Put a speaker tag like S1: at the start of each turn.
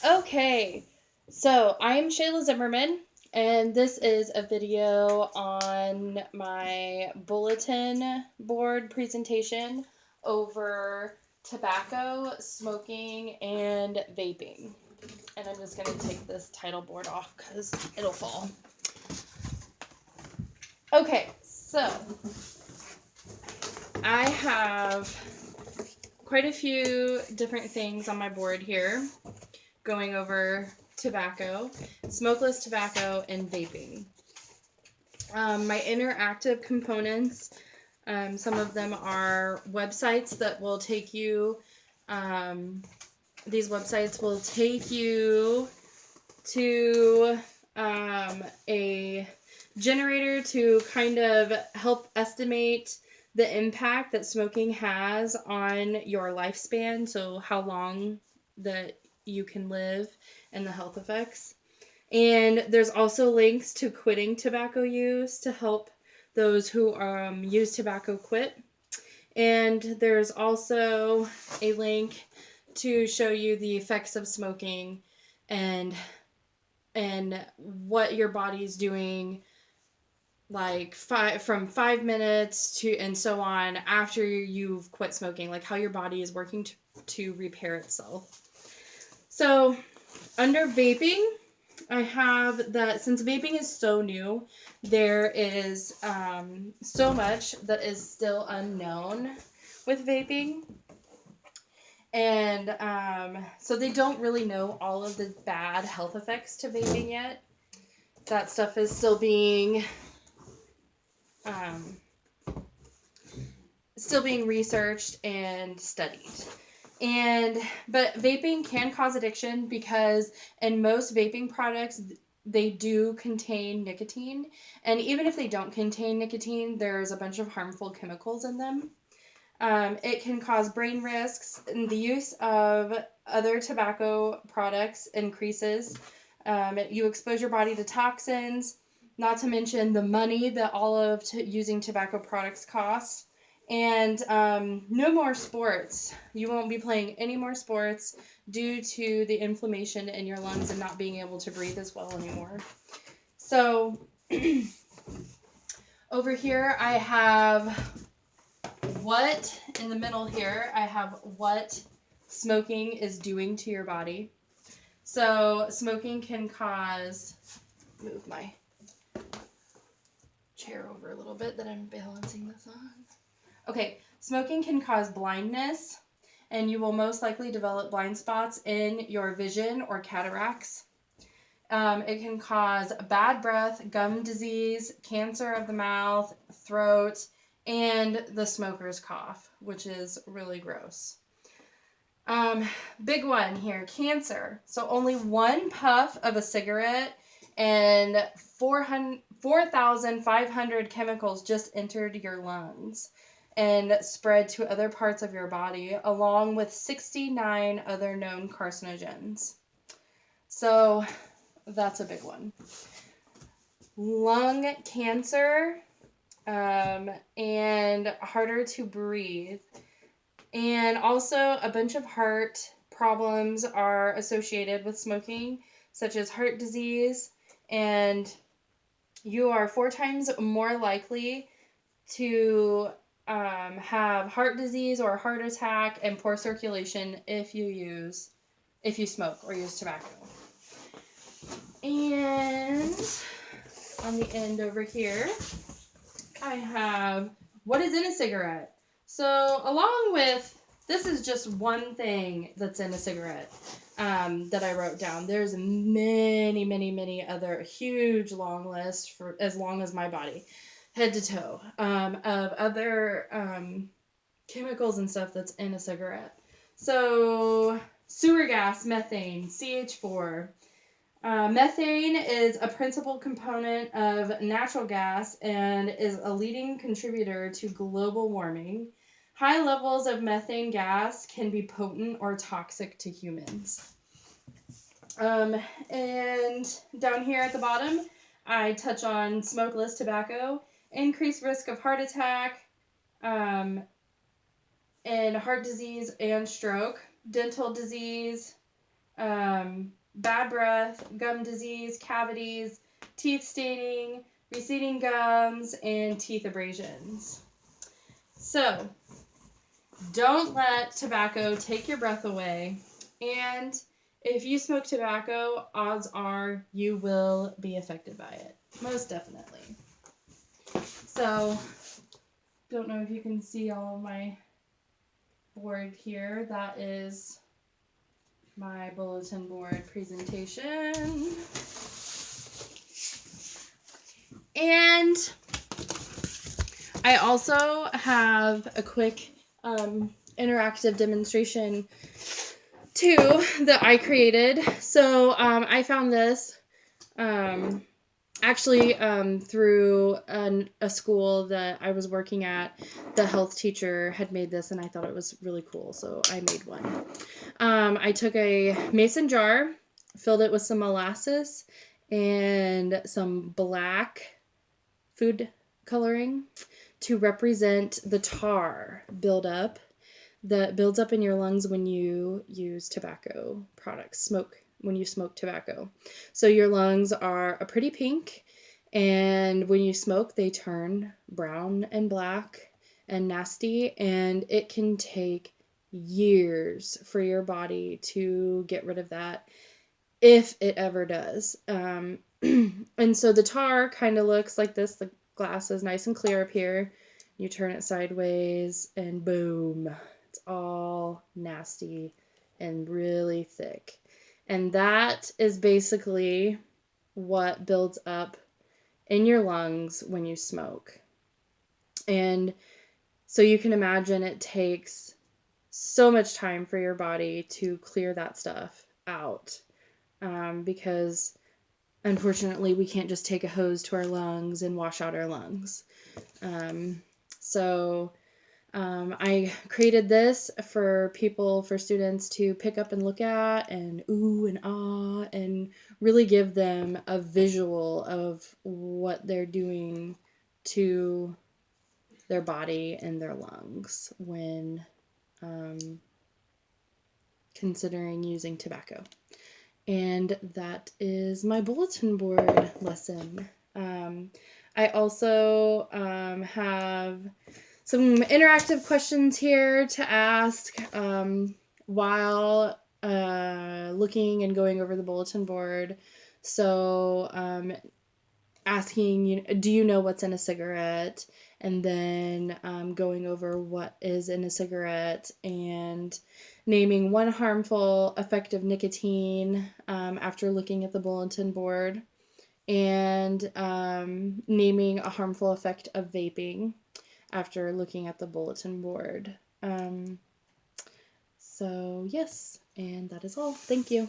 S1: Okay, so I'm Shayla Zimmerman, and this is a video on my bulletin board presentation over tobacco, smoking, and vaping. And I'm just going to take this title board off because it'll fall. Okay, so I have quite a few different things on my board here going over tobacco, smokeless tobacco, and vaping. My interactive components, some of them are websites that will take you, these websites will take you to a generator to kind of help estimate the impact that smoking has on your lifespan, so how long that you can live and the health effects. And there's also links to quitting tobacco use to help those who use tobacco quit. And there's also a link to show you the effects of smoking and what your body's doing, like from 5 minutes to and so on after you've quit smoking, like how your body is working to repair itself. So under vaping, I have that since vaping is so new, there is so much that is still unknown with vaping. And so they don't really know all of the bad health effects to vaping yet. That stuff is still being researched and studied. But vaping can cause addiction because in most vaping products they do contain nicotine, and even if they don't contain nicotine, there's a bunch of harmful chemicals in them. It can cause brain risks, and the use of other tobacco products increases. You expose your body to toxins, not to mention the money that all of using tobacco products costs. And no more sports. You won't be playing any more sports due to the inflammation in your lungs and not being able to breathe as well anymore. So over here I have what, in the middle here, I have what smoking is doing to your body. So smoking can cause, move my chair over a little bit that I'm balancing this on. Okay, smoking can cause blindness, and you will most likely develop blind spots in your vision or cataracts. It can cause bad breath, gum disease, cancer of the mouth, throat, and the smoker's cough, which is really gross. Big one here, cancer. So only one puff of a cigarette and 4,500 chemicals just entered your lungs and spread to other parts of your body, along with 69 other known carcinogens. So that's a big one. Lung cancer, and harder to breathe. And also a bunch of heart problems are associated with smoking, such as heart disease, and you are 4 times more likely to have heart disease or a heart attack and poor circulation if you smoke or use tobacco. And on the end over here, I have what is in a cigarette. So along with, this is just one thing that's in a cigarette that I wrote down. There's many, many, many other huge long list for as long as my body, head to toe, of other chemicals and stuff that's in a cigarette. So sewer gas, methane, CH4. Methane is a principal component of natural gas and is a leading contributor to global warming. High levels of methane gas can be potent or toxic to humans. And down here at the bottom, I touch on smokeless tobacco, increased risk of heart attack, and heart disease and stroke, dental disease, bad breath, gum disease, cavities, teeth staining, receding gums, and teeth abrasions. So, don't let tobacco take your breath away. And if you smoke tobacco, odds are you will be affected by it. Most definitely. So, don't know if you can see all of my board here. That is my bulletin board presentation. And I also have a quick interactive demonstration too that I created. So I found this actually through a school that I was working at. The health teacher had made this and I thought it was really cool, so I made one. I took a mason jar, filled it with some molasses and some black food coloring to represent the tar buildup that builds up in your lungs when you use tobacco products, when you smoke tobacco. So your lungs are a pretty pink, and when you smoke, they turn brown and black and nasty, and it can take years for your body to get rid of that, if it ever does. And so the tar kind of looks like this. The glass is nice and clear up here. You turn it sideways and boom, it's all nasty and really thick. And that is basically what builds up in your lungs when you smoke. And so you can imagine it takes so much time for your body to clear that stuff out. Because unfortunately we can't just take a hose to our lungs and wash out our lungs. I created this for students to pick up and look at and ooh and ah, and really give them a visual of what they're doing to their body and their lungs when considering using tobacco. And that is my bulletin board lesson. I also have some interactive questions here to ask while looking and going over the bulletin board. So asking, do you know what's in a cigarette? And then going over what is in a cigarette and naming one harmful effect of nicotine after looking at the bulletin board, and naming a harmful effect of vaping after looking at the bulletin board. So yes, and that is all. Thank you.